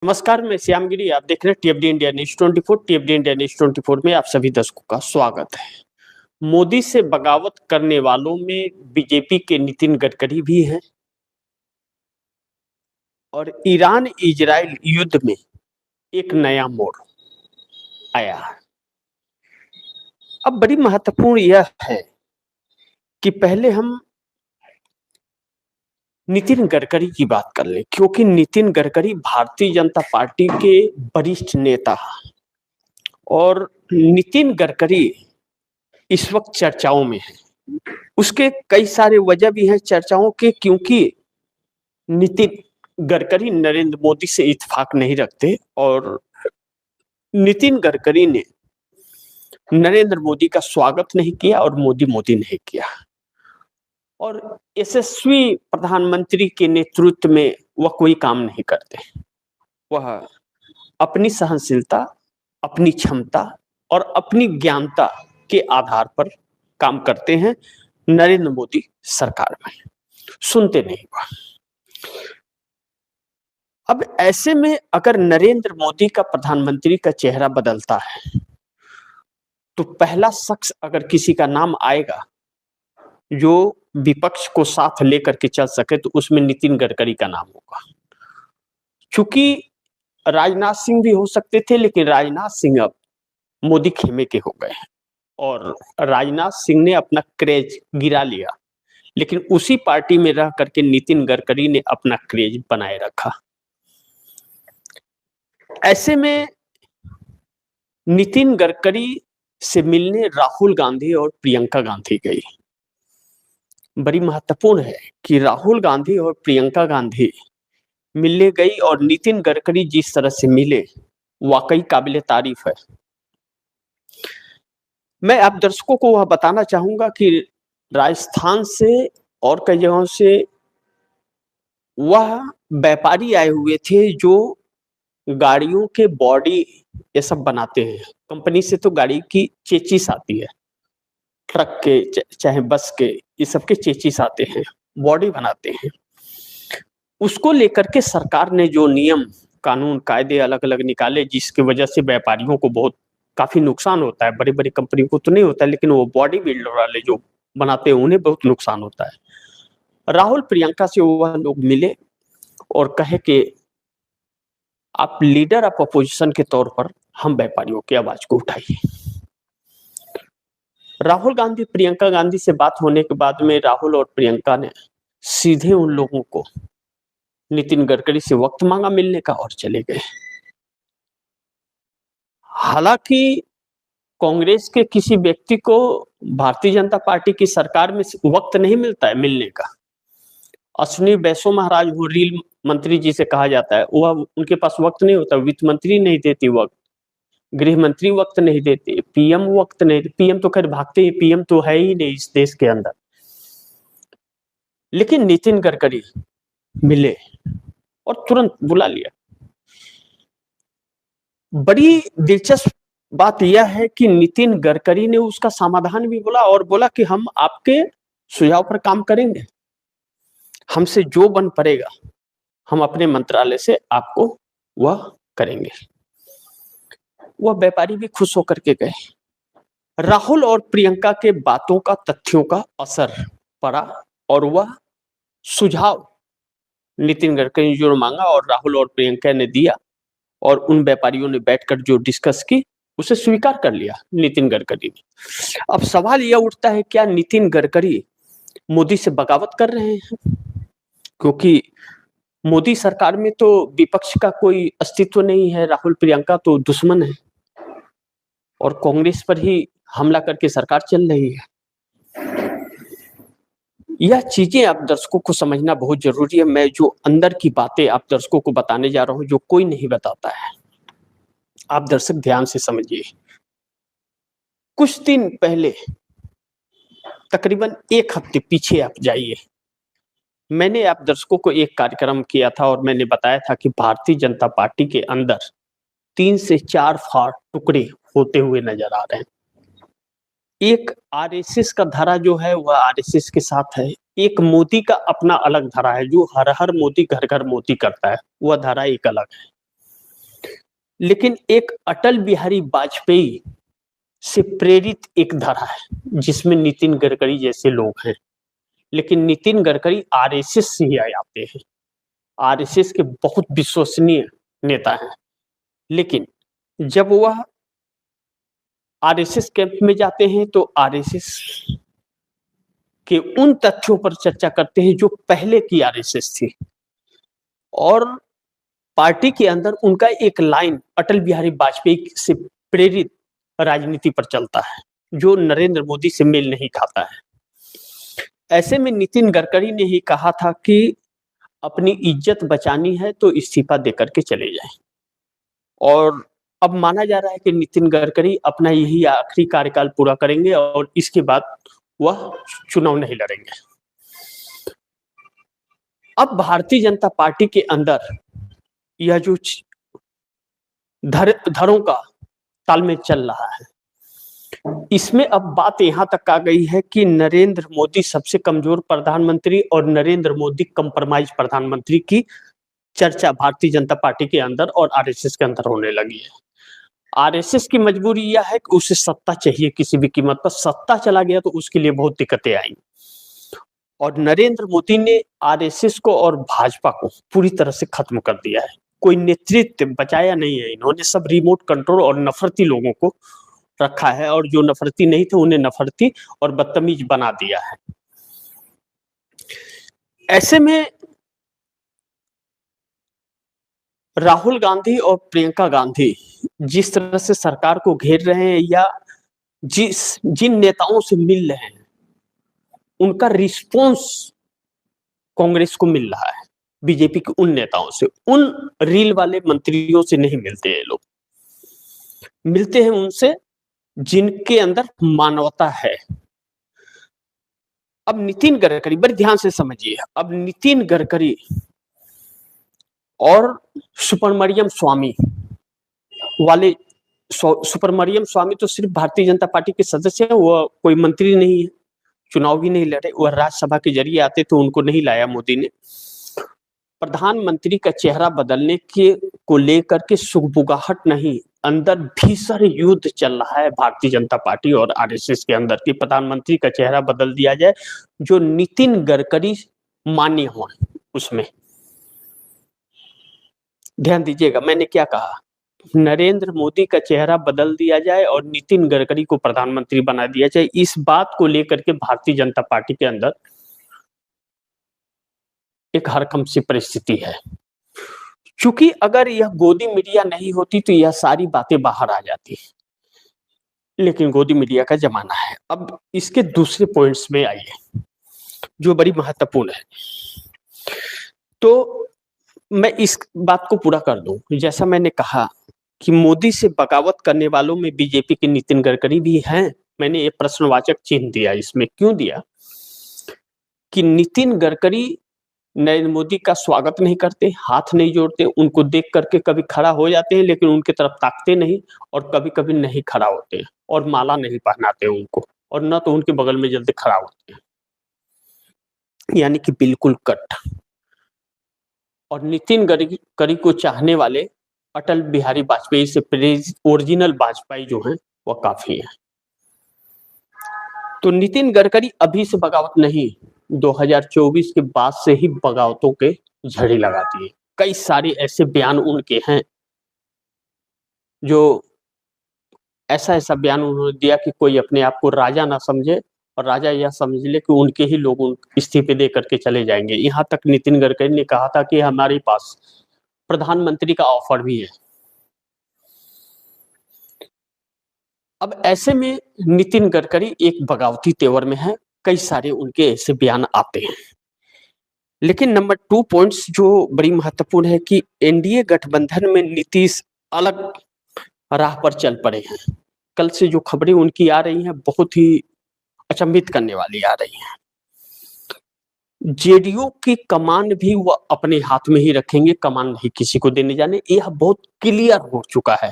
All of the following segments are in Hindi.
नमस्कार, मैं श्यामगिरी। आप देख रहे हैं टीएफडी इंडिया न्यूज 24। टीएफडी इंडिया न्यूज 24 में आप सभी दर्शकों का स्वागत है। मोदी से बगावत करने वालों में बीजेपी के नितिन गडकरी भी हैं और ईरान इजराइल युद्ध में एक नया मोड़ आया है। अब बड़ी महत्वपूर्ण यह है कि पहले हम नितिन गडकरी की बात कर लें, क्योंकि नितिन गडकरी भारतीय जनता पार्टी के वरिष्ठ नेता और नितिन गडकरी इस वक्त चर्चाओं में है। उसके कई सारे वजह भी हैं चर्चाओं के, क्योंकि नितिन गडकरी नरेंद्र मोदी से इत्तेफाक नहीं रखते और नितिन गडकरी ने नरेंद्र मोदी का स्वागत नहीं किया और मोदी नहीं किया। और यशस्वी प्रधानमंत्री के नेतृत्व में वह कोई काम नहीं करते। वह अपनी सहनशीलता, अपनी क्षमता और अपनी ज्ञानता के आधार पर काम करते हैं। नरेंद्र मोदी सरकार में सुनते नहीं हुआ। अब ऐसे में अगर नरेंद्र मोदी का प्रधानमंत्री का चेहरा बदलता है तो पहला शख्स अगर किसी का नाम आएगा जो विपक्ष को साथ लेकर के चल सके तो उसमें नितिन गडकरी का नाम होगा। चूंकि राजनाथ सिंह भी हो सकते थे, लेकिन राजनाथ सिंह अब मोदी खेमे के हो गए हैं और राजनाथ सिंह ने अपना क्रेज गिरा लिया, लेकिन उसी पार्टी में रह करके नितिन गडकरी ने अपना क्रेज बनाए रखा। ऐसे में नितिन गडकरी से मिलने राहुल गांधी और प्रियंका गांधी गई। बड़ी महत्वपूर्ण है कि राहुल गांधी और प्रियंका गांधी मिलने गई और नितिन गडकरी जिस तरह से मिले वाकई काबिले तारीफ है। मैं आप दर्शकों को वह बताना चाहूंगा कि राजस्थान से और कई जगहों से वह व्यापारी आए हुए थे जो गाड़ियों के बॉडी ये सब बनाते हैं। कंपनी से तो गाड़ी की चेचिस आती है, ट्रक के चाहे बस के, ये सब के चेचिस आते हैं, बॉडी बनाते हैं। उसको लेकर के सरकार ने जो नियम कानून कायदे अलग अलग निकाले, जिसकी वजह से व्यापारियों को बहुत काफी नुकसान होता है। बड़ी बड़ी कंपनी को तो नहीं होता, लेकिन वो बॉडी बिल्डर वाले जो बनाते हैं उन्हें बहुत नुकसान होता है। राहुल प्रियंका से वह लोग मिले और कहे कि आप लीडर ऑफ अपोजिशन के तौर पर हम व्यापारियों की आवाज को उठाइए। राहुल गांधी प्रियंका गांधी से बात होने के बाद में राहुल और प्रियंका ने सीधे उन लोगों को नितिन गडकरी से वक्त मांगा मिलने का और चले गए। हालांकि कांग्रेस के किसी व्यक्ति को भारतीय जनता पार्टी की सरकार में वक्त नहीं मिलता है मिलने का। अश्विनी बैसो महाराज वो रेल मंत्री जी से कहा जाता है, वह उनके पास वक्त नहीं होता। वित्त मंत्री नहीं देती वक्त, गृह मंत्री वक्त नहीं देते, पीएम वक्त नहीं, पीएम तो खैर भागते ही, पीएम तो है ही नहीं इस देश के अंदर। लेकिन नितिन गडकरी मिले और तुरंत बुला लिया। बड़ी दिलचस्प बात यह है कि नितिन गडकरी ने उसका समाधान भी बोला और बोला कि हम आपके सुझाव पर काम करेंगे, हमसे जो बन पड़ेगा हम अपने मंत्रालय से आपको वह करेंगे। वह व्यापारी भी खुश होकर के गए। राहुल और प्रियंका के बातों का, तथ्यों का असर पड़ा और वह सुझाव नितिन गडकरी ने जो मांगा और राहुल और प्रियंका ने दिया और उन व्यापारियों ने बैठकर जो डिस्कस की उसे स्वीकार कर लिया नितिन गडकरी ने। अब सवाल यह उठता है, क्या नितिन गडकरी मोदी से बगावत कर रहे हैं? क्योंकि मोदी सरकार में तो विपक्ष का कोई अस्तित्व नहीं है, राहुल प्रियंका तो दुश्मन है और कांग्रेस पर ही हमला करके सरकार चल रही है। यह चीजें आप दर्शकों को समझना बहुत जरूरी है। मैं जो अंदर की बातें आप दर्शकों को बताने जा रहा हूं जो कोई नहीं बताता है, आप दर्शक ध्यान से समझिए। कुछ दिन पहले, तकरीबन एक हफ्ते पीछे आप जाइए, मैंने आप दर्शकों को एक कार्यक्रम किया था और मैंने बताया था कि भारतीय जनता पार्टी के अंदर 3 से 4 टुकड़े होते हुए नजर आ रहे हैं। एक आरएसएस का धारा जो है वह आरएसएस के साथ है, एक मोदी का अपना अलग धारा है जो हर हर मोदी घर घर मोदी करता है, वह धारा एक अलग है। लेकिन एक अटल बिहारी वाजपेयी से प्रेरित एक धारा है जिसमें नितिन गडकरी जैसे लोग हैं, लेकिन नितिन गडकरी आरएसएस से ही आते हैं, आरएसएस के बहुत विश्वसनीय नेता हैं। लेकिन जब वह आरएसएस कैंप में जाते हैं तो आरएसएस के उन तथ्यों पर चर्चा करते हैं जो पहले की आरएसएस थी, और पार्टी के अंदर उनका एक लाइन अटल बिहारी वाजपेयी से प्रेरित राजनीति पर चलता है जो नरेंद्र मोदी से मेल नहीं खाता है। ऐसे में नितिन गडकरी ने ही कहा था कि अपनी इज्जत बचानी है तो इस्तीफा देकर के चले जाएं, और अब माना जा रहा है कि नितिन गडकरी अपना यही आखिरी कार्यकाल पूरा करेंगे और इसके बाद वह चुनाव नहीं लड़ेंगे। अब भारतीय जनता पार्टी के अंदर यह जो धरों का तालमेल चल रहा है, इसमें अब बात यहां तक आ गई है कि नरेंद्र मोदी सबसे कमजोर प्रधानमंत्री और नरेंद्र मोदी कंप्रोमाइज प्रधानमंत्री की चर्चा भारतीय जनता पार्टी के अंदर और आरएसएस के अंदर होने लगी है। आरएसएस की मजबूरी यह है कि उसे सत्ता चाहिए, किसी भी कीमत पर सत्ता चला गया तो उसके लिए बहुत दिक्कतें आएंगी, और नरेंद्र मोदी ने आरएसएस को और भाजपा को पूरी तरह से खत्म कर दिया है। कोई नेतृत्व बचाया नहीं है, इन्होंने सब रिमोट कंट्रोल और नफरती लोगों को रखा है, और जो नफरती नहीं थे उन्हें नफरती और बदतमीज बना दिया है। ऐसे में राहुल गांधी और प्रियंका गांधी जिस तरह से सरकार को घेर रहे हैं या जिन नेताओं से मिल रहे हैं, उनका रिस्पॉन्स कांग्रेस को मिल रहा है बीजेपी के उन नेताओं से। उन रील वाले मंत्रियों से नहीं मिलते हैं लोग, मिलते हैं उनसे जिनके अंदर मानवता है। अब नितिन गडकरी, बड़े ध्यान से समझिए, अब नितिन गडकरी और सुब्रमण्यम स्वामी वाले, सुब्रमण्यम स्वामी तो सिर्फ भारतीय जनता पार्टी के सदस्य हैं, वह कोई मंत्री नहीं है, चुनाव भी नहीं लड़े, वह राज्यसभा के जरिए आते तो उनको नहीं लाया मोदी ने। प्रधानमंत्री का चेहरा बदलने के को लेकर के सुगबुगाहट नहीं, अंदर भीषण युद्ध चल रहा है भारतीय जनता पार्टी और आरएसएस के अंदर कि प्रधानमंत्री का चेहरा बदल दिया जाए, जो नितिन गडकरी मान्य हो उसमें। ध्यान दीजिएगा मैंने क्या कहा, नरेंद्र मोदी का चेहरा बदल दिया जाए और नितिन गडकरी को प्रधानमंत्री बना दिया जाए। इस बात को लेकर के भारतीय जनता पार्टी के अंदर एक हरकंप सी परिस्थिति है, क्योंकि अगर यह गोदी मीडिया नहीं होती तो यह सारी बातें बाहर आ जाती, लेकिन गोदी मीडिया का जमाना है। अब इसके दूसरे पॉइंट्स में आइए जो बड़ी महत्वपूर्ण है, तो मैं इस बात को पूरा कर दूं। जैसा मैंने कहा कि मोदी से बगावत करने वालों में बीजेपी के नितिन गडकरी भी हैं, मैंने ये प्रश्नवाचक चिन्ह दिया। इसमें क्यों दिया कि नितिन गडकरी नरेंद्र मोदी का स्वागत नहीं करते, हाथ नहीं जोड़ते, उनको देख करके कभी खड़ा हो जाते हैं लेकिन उनके तरफ ताकते नहीं, और कभी कभी नहीं खड़ा होते हैं, और माला नहीं पहनाते उनको, और न तो उनके बगल में जल्दी खड़ा होते हैं, यानी कि बिल्कुल कट। और नितिन गडकरी को चाहने वाले अटल बिहारी वाजपेयी से प्रेरित ओरिजिनल वाजपेयी जो हैं वह काफी है। तो नितिन गडकरी अभी से बगावत नहीं, 2024 के बाद से ही बगावतों के झड़ी लगाती है। कई सारे ऐसे बयान उनके हैं जो ऐसा बयान उन्होंने दिया कि कोई अपने आप को राजा ना समझे और राजा यह समझ ले कि उनके ही लोग इस्तीफे दे करके चले जाएंगे। यहाँ तक नितिन गडकरी ने कहा था कि हमारे पास प्रधानमंत्री का ऑफर भी है। अब ऐसे में नितिन गडकरी एक बगावती तेवर में है, कई सारे उनके ऐसे बयान आते हैं। लेकिन नंबर 2 पॉइंट्स जो बड़ी महत्वपूर्ण है कि एनडीए गठबंधन में नीतीश अलग राह पर चल पड़े हैं। कल से जो खबरें उनकी आ रही हैं बहुत ही अचंभित करने वाली आ रही हैं। जेडीयू की कमान भी वह अपने हाथ में ही रखेंगे, कमान नहीं किसी को देने जाने। यह बहुत क्लियर हो चुका है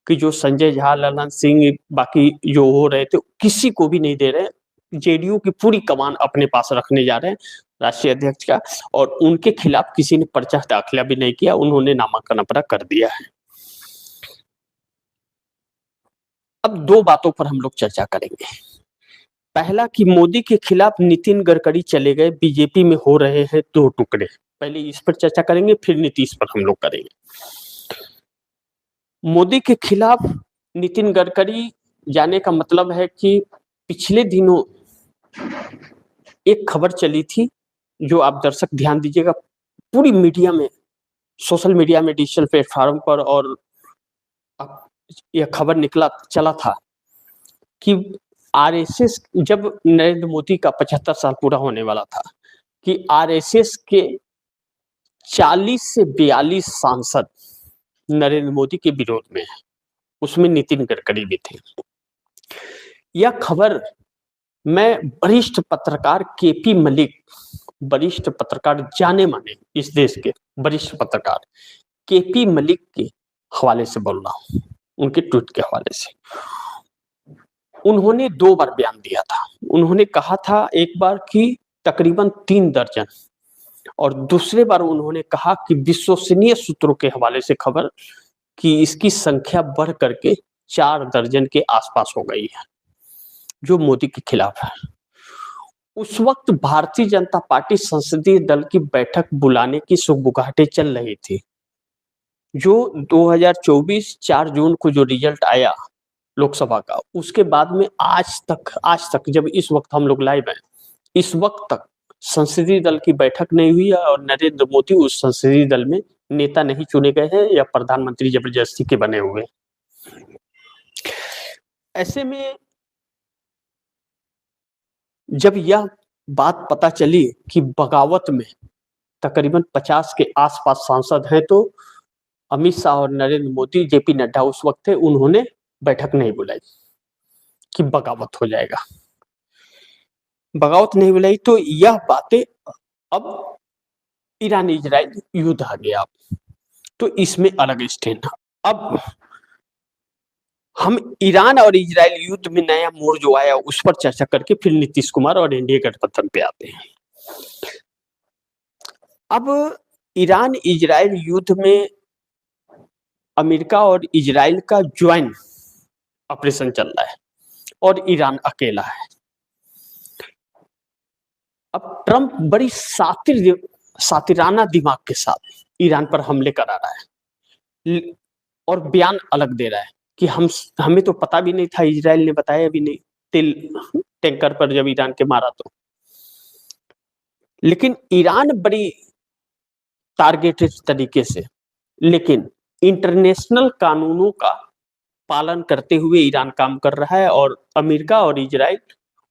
कि जो संजय झा, ललन सिंह, बाकी जो हो रहे थे, किसी को भी नहीं दे रहे। जेडीयू की पूरी कमान अपने पास रखने जा रहे हैं राष्ट्रीय अध्यक्ष का, और उनके खिलाफ किसी ने पर्चा दाखिला भी नहीं किया, उन्होंने नामांकन अपना कर दिया है। अब दो बातों पर हम लोग चर्चा करेंगे। पहला कि मोदी के खिलाफ नितिन गडकरी चले गए, बीजेपी में हो रहे हैं दो टुकड़े। पहले इस पर चर्चा करेंगे, फिर नीतीश पर हम लोग करेंगे। मोदी के खिलाफ नितिन गडकरी जाने का मतलब है कि पिछले दिनों एक खबर चली थी, जो आप दर्शक ध्यान दीजिएगा, पूरी मीडिया में, सोशल मीडिया में, डिजिटल प्लेटफॉर्म पर, और यह खबर चला था कि आरएसएस, जब नरेंद्र मोदी का 75 साल पूरा होने वाला था, कि आरएसएस के 40 से 42 सांसद नरेंद्र मोदी के विरोध में है, उसमें नितिन गडकरी भी थे। यह खबर मैं वरिष्ठ पत्रकार केपी मलिक, वरिष्ठ पत्रकार, जाने माने इस देश के वरिष्ठ पत्रकार केपी मलिक के हवाले से बोल रहा हूं, उनके ट्वीट के हवाले से। उन्होंने 2 बार बयान दिया था। उन्होंने कहा था एक बार कि तकरीबन 3 दर्जन, और दूसरे बार उन्होंने कहा कि विश्वसनीय सूत्रों के हवाले से खबर कि इसकी संख्या बढ़ करके 4 दर्जन के आसपास हो गई है, जो मोदी के खिलाफ है। उस वक्त भारतीय जनता पार्टी संसदीय दल की बैठक बुलाने की सुगबुगाहटें चल रही थी, जो 2024 4 जून को जो रिजल्ट आया लोकसभा का, उसके बाद में आज तक जब इस वक्त हम लोग लाइव हैं, इस वक्त तक संसदीय दल की बैठक नहीं हुई है, और नरेंद्र मोदी उस संसदीय दल में नेता नहीं चुने गए हैं, या प्रधानमंत्री जबरदस्ती के बने हुए। ऐसे में जब यह बात पता चली कि बगावत में तकरीबन 50 के आसपास सांसद हैं, तो अमित शाह और नरेंद्र मोदी, जेपी नड्डा उस वक्त थे, उन्होंने बैठक नहीं बुलाई कि बगावत हो जाएगा। बगावत नहीं बुलाई तो यह बातें, अब ईरान इजराइल युद्ध आ गया, तो इसमें अलग स्टैंड है। अब हम ईरान और इजराइल युद्ध में नया मोड़ जो आया उस पर चर्चा करके फिर नीतीश कुमार और एनडीए गठबंधन पे आते हैं। अब ईरान इजराइल युद्ध में अमेरिका और इजराइल का ज्वाइंट ऑपरेशन चल रहा है, और ईरान अकेला है। अब ट्रंप बड़ी सातिराना दिमाग के साथ ईरान पर हमले करा रहा है, और बयान अलग दे रहा है कि हमें तो पता भी नहीं था, इजराइल ने बताया भी नहीं, तेल टैंकर पर जब ईरान के मारा तो। लेकिन ईरान बड़ी टारगेटेड तरीके से, लेकिन इंटरनेशनल कानूनों का पालन करते हुए ईरान काम कर रहा है, और अमेरिका और इजराइल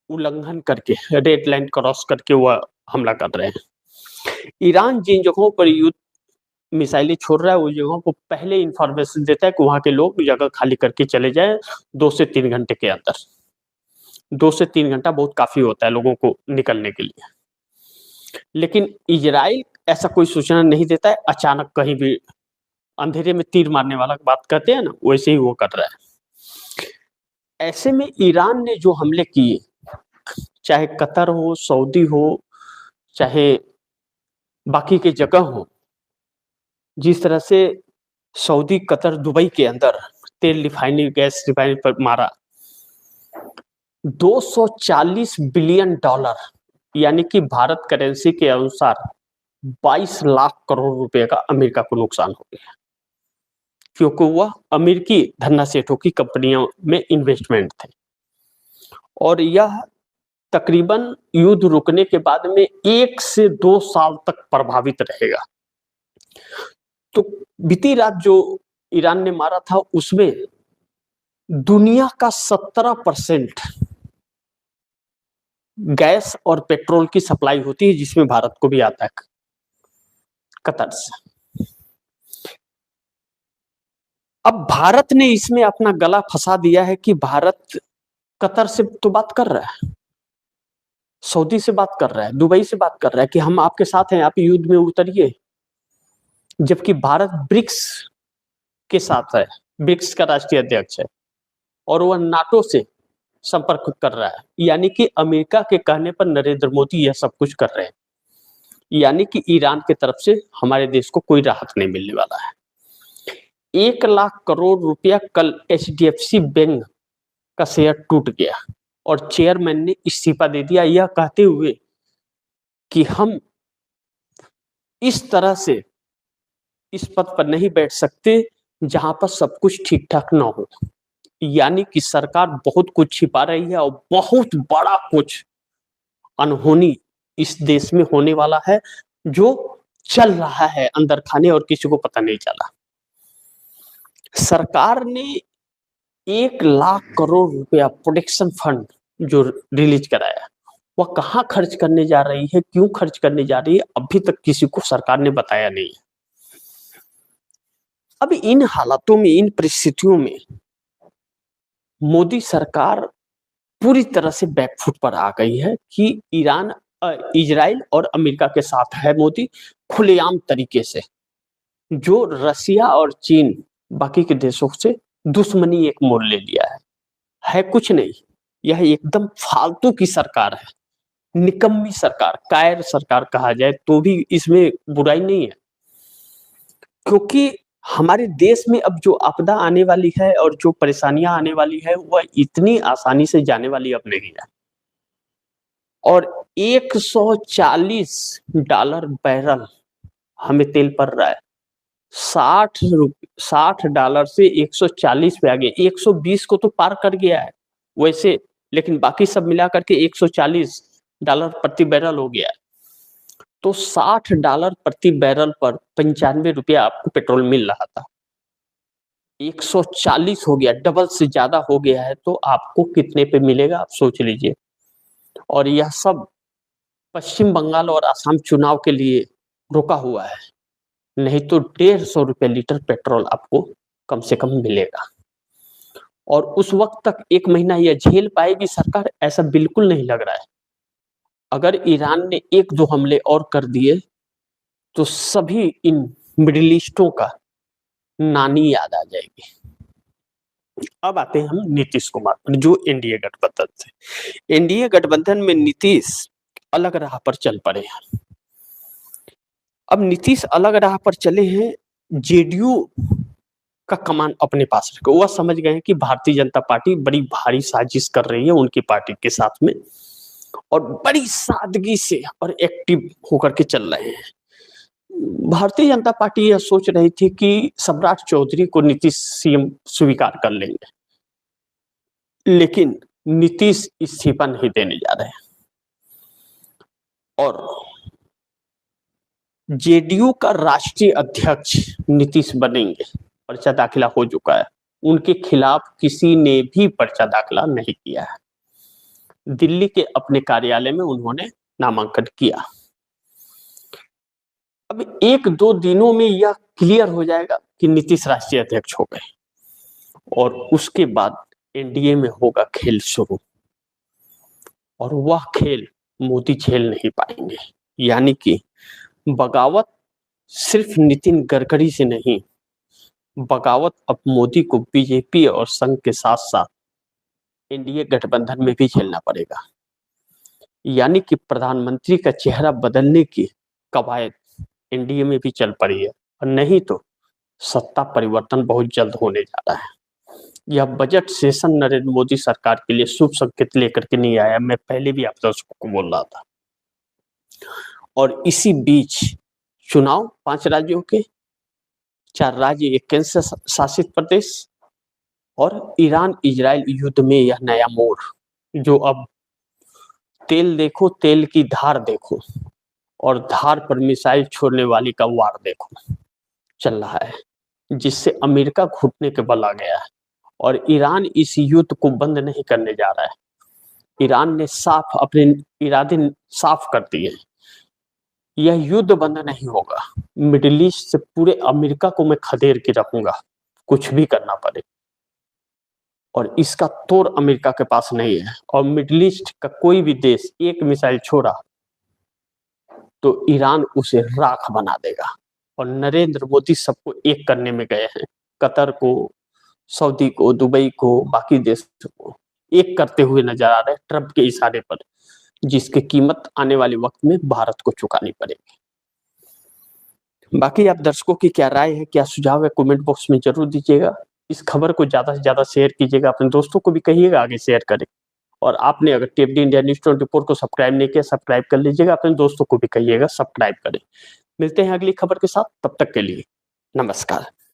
उल्लंघन करके, रेड लाइन क्रॉस करके वह हमला कर रहे हैं। ईरान जिन जगहों पर युद्ध मिसाइलें छोड़ रहा है, उस जगहों को पहले इंफॉर्मेशन देता है कि वहां के लोग जगह खाली करके चले जाएं 2 से 3 घंटे के अंदर। 2 से 3 घंटा बहुत काफी होता है लोगों को निकलने के लिए। लेकिन इजराइल ऐसा कोई सूचना नहीं देता है, अचानक कहीं भी अंधेरे में तीर मारने वाला बात कहते हैं ना, वैसे ही वो कर रहा है। ऐसे में ईरान ने जो हमले किए, चाहे कतर हो, सऊदी हो, चाहे बाकी के जगह हो, जिस तरह से सऊदी, कतर, दुबई के अंदर तेल रिफाइनरी, गैस रिफाइनरी पर मारा, $240 बिलियन, यानी कि भारत करेंसी के अनुसार 22 लाख करोड़ रुपए का अमेरिका को नुकसान हो गया, क्योंकि वह अमेरिकी धन्ना सेठों की कंपनियों में इन्वेस्टमेंट थे। और यह तकरीबन युद्ध रुकने के बाद में 1 से 2 साल तक प्रभावित रहेगा। तो बीती रात जो ईरान ने मारा था, उसमें दुनिया का 17% गैस और पेट्रोल की सप्लाई होती है, जिसमें भारत को भी आता है, कतर से। अब भारत ने इसमें अपना गला फंसा दिया है कि भारत कतर से तो बात कर रहा है, सऊदी से बात कर रहा है, दुबई से बात कर रहा है कि हम आपके साथ हैं, आप युद्ध में उतरिए, जबकि भारत ब्रिक्स के साथ है, ब्रिक्स का राष्ट्रीय अध्यक्ष है, और वह नाटो से संपर्क कर रहा है। यानी कि अमेरिका के कहने पर नरेंद्र मोदी यह सब कुछ कर रहे हैं, यानी कि ईरान की तरफ से हमारे देश को कोई राहत नहीं मिलने वाला है। 1 लाख करोड़ रुपया कल HDFC बैंक का शेयर टूट गया और चेयरमैन ने इस्तीफा दे दिया, यह कहते हुए कि हम इस तरह से इस पद पर नहीं बैठ सकते जहां पर सब कुछ ठीक ठाक ना हो। यानी कि सरकार बहुत कुछ छिपा रही है और बहुत बड़ा कुछ अनहोनी इस देश में होने वाला है, जो चल रहा है अंदर खाने और किसी को पता नहीं चला। सरकार ने 1 लाख करोड़ रुपया प्रोटेक्शन फंड जो रिलीज कराया, वह कहां खर्च करने जा रही है, क्यों खर्च करने जा रही है, अभी तक किसी को सरकार ने बताया नहीं है। अब इन हालातों में, इन परिस्थितियों में मोदी सरकार पूरी तरह से बैकफुट पर आ गई है कि इजराइल और अमेरिका के साथ है मोदी खुलेआम तरीके से। जो रसिया और चीन बाकी के देशों से दुश्मनी एक मोड़ ले लिया है कुछ नहीं। यह एकदम फालतू की सरकार है, निकम्मी सरकार, कायर सरकार कहा जाए तो भी इसमें बुराई नहीं है, क्योंकि हमारे देश में अब जो आपदा आने वाली है और जो परेशानियां आने वाली है वह इतनी आसानी से जाने वाली अब नहीं है। और $140 बैरल हमें तेल पड़ रहा है, $60 से 140 पे आ गया, 120 को तो पार कर गया है वैसे, लेकिन बाकी सब मिला करके $140 प्रति बैरल हो गया है। तो $60 प्रति बैरल पर 95 रुपया आपको पेट्रोल मिल रहा था, 140 हो गया, डबल से ज्यादा हो गया है। तो आपको कितने पे मिलेगा आप सोच लीजिए। और यह सब पश्चिम बंगाल और असम चुनाव के लिए रुका हुआ है, नहीं तो 150 रुपये लीटर पेट्रोल आपको कम से कम मिलेगा। और उस वक्त तक 1 महीना यह झेल पाएगी सरकार, ऐसा बिल्कुल नहीं लग रहा है। अगर ईरान ने 1-2 हमले और कर दिए तो सभी इन मिडिल ईस्टों का नानी याद आ जाएगी। अब आते हैं हम नीतीश कुमार जो एनडीए गठबंधन से। एनडीए गठबंधन में नीतीश अलग राह पर चल पड़े हैं। अब नीतीश अलग राह पर चले हैं, जेडीयू का कमान अपने पास रखे। वह समझ गए हैं कि भारतीय जनता पार्टी बड़ी भारी साजिश कर रही है उनकी पार्टी के साथ में, और बड़ी सादगी से और एक्टिव होकर के चल रहे हैं। भारतीय जनता पार्टी यह सोच रही थी कि सम्राट चौधरी को नीतीश सीएम स्वीकार कर लेंगे, लेकिन नीतीश इस्तीफा नहीं देने जा रहे हैं और जेडीयू का राष्ट्रीय अध्यक्ष नीतीश बनेंगे। पर्चा दाखिला हो चुका है, उनके खिलाफ किसी ने भी पर्चा दाखिला नहीं किया है। दिल्ली के अपने कार्यालय में उन्होंने नामांकन किया। अब 1-2 दिनों में यह क्लियर हो जाएगा कि नीतीश राष्ट्रीय अध्यक्ष हो गए और उसके बाद एनडीए में होगा खेल शुरू, और वह खेल मोदी झेल नहीं पाएंगे। यानी कि बगावत सिर्फ नितिन गडकरी से नहीं, बगावत अब मोदी को बीजेपी और संघ के साथ साथ एनडीए गठबंधन में भी झेलना पड़ेगा। यानी कि प्रधानमंत्री का चेहरा बदलने की कवायद एनडीए में भी चल पड़ी है, और नहीं तो सत्ता परिवर्तन बहुत जल्द होने जा रहा है। यह बजट सेशन नरेंद्र मोदी सरकार के लिए शुभ संकेत लेकर के नहीं आया, मैं पहले भी आप दर्शकों को बोल रहा था। और इसी बीच चुनाव 5 राज्यों के, 4 राज्य, 1 केंद्र शासित प्रदेश, और ईरान इजराइल युद्ध में यह नया मोड़, जो अब तेल देखो तेल की धार देखो और धार पर मिसाइल छोड़ने वाली का वार देखो चल रहा है, जिससे अमेरिका घुटने के बल आ गया है। और ईरान इस युद्ध को बंद नहीं करने जा रहा है। ईरान ने साफ अपने इरादे साफ कर दिए, यह युद्ध बंद नहीं होगा। मिडिल ईस्ट से पूरे अमेरिका को मैं खदेड़ के रखूंगा, कुछ भी करना पड़े। और इसका तोड़ अमेरिका के पास नहीं है। और मिडिल ईस्ट का कोई भी देश एक मिसाइल छोड़ा तो ईरान उसे राख बना देगा। और नरेंद्र मोदी सबको एक करने में गए हैं, कतर को, सऊदी को, दुबई को, बाकी देशों को एक करते हुए नजर आ रहे हैं ट्रंप के इशारे पर, जिसकी कीमत आने वाले वक्त में भारत को चुकानी पड़ेगी। बाकी आप दर्शकों की क्या राय है, क्या सुझाव है, कमेंट बॉक्स में जरूर दीजिएगा। इस खबर को ज़्यादा से ज़्यादा शेयर कीजिएगा, अपने दोस्तों को भी कहिएगा आगे शेयर करें। और आपने अगर टीएफडी इंडिया न्यूज़ 24 को सब्सक्राइब नहीं किया, सब्सक्राइब कर लीजिएगा, अपने दोस्तों को भी कहिएगा सब्सक्राइब करें। मिलते हैं अगली खबर के साथ, तब तक के लिए नमस्कार।